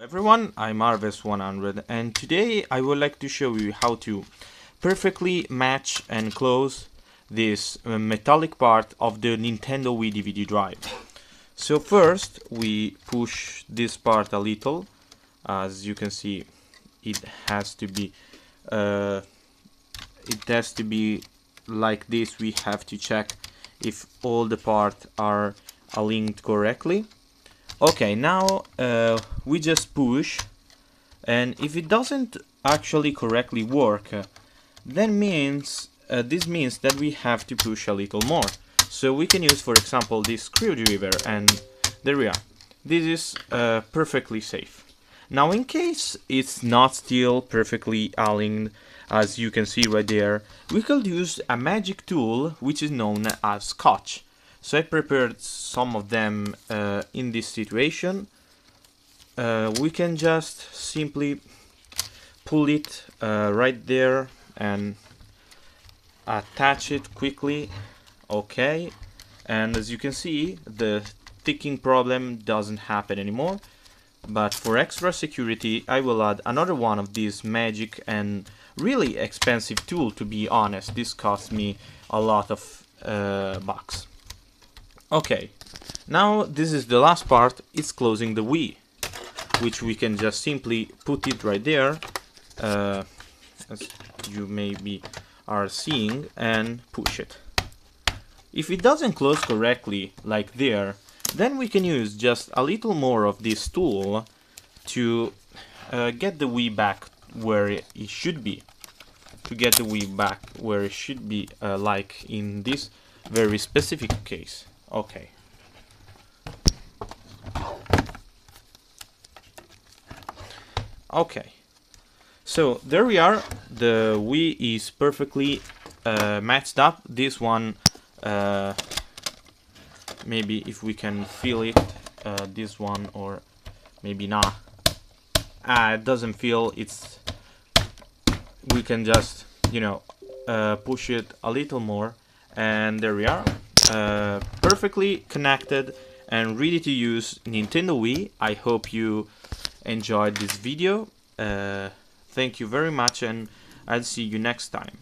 Everyone, I'm Arves100 and today I would like to show you how to perfectly match and close this metallic part of the Nintendo Wii DVD drive. So first we push this part a little. As you can see, it has to be like this. We have to check if all the parts are aligned correctly. Okay, now we just push, and if it doesn't actually correctly work, then this means that we have to push a little more. So we can use, for example, this screwdriver, and there we are. This is perfectly safe. Now, in case it's not still perfectly aligned, as you can see right there, we could use a magic tool which is known as Scotch. So I prepared some of them in this situation. We can just simply pull it right there and attach it quickly. Okay, and as you can see, the ticking problem doesn't happen anymore. But for extra security, I will add another one of these magic and really expensive tool, to be honest. This cost me a lot of bucks. Okay, now this is the last part. It's closing the Wii, which we can just simply put it right there, as you maybe are seeing, and push it. If it doesn't close correctly, like there, then we can use just a little more of this tool to get the Wii back where it should be. Like in this very specific case. Okay. Okay. So there we are. The Wii is perfectly matched up. This one, maybe if we can feel it, this one, or maybe not. It doesn't feel. We can just, push it a little more, and there we are. Perfectly connected and ready to use Nintendo Wii. I hope you enjoyed this video. Thank you very much, and I'll see you next time.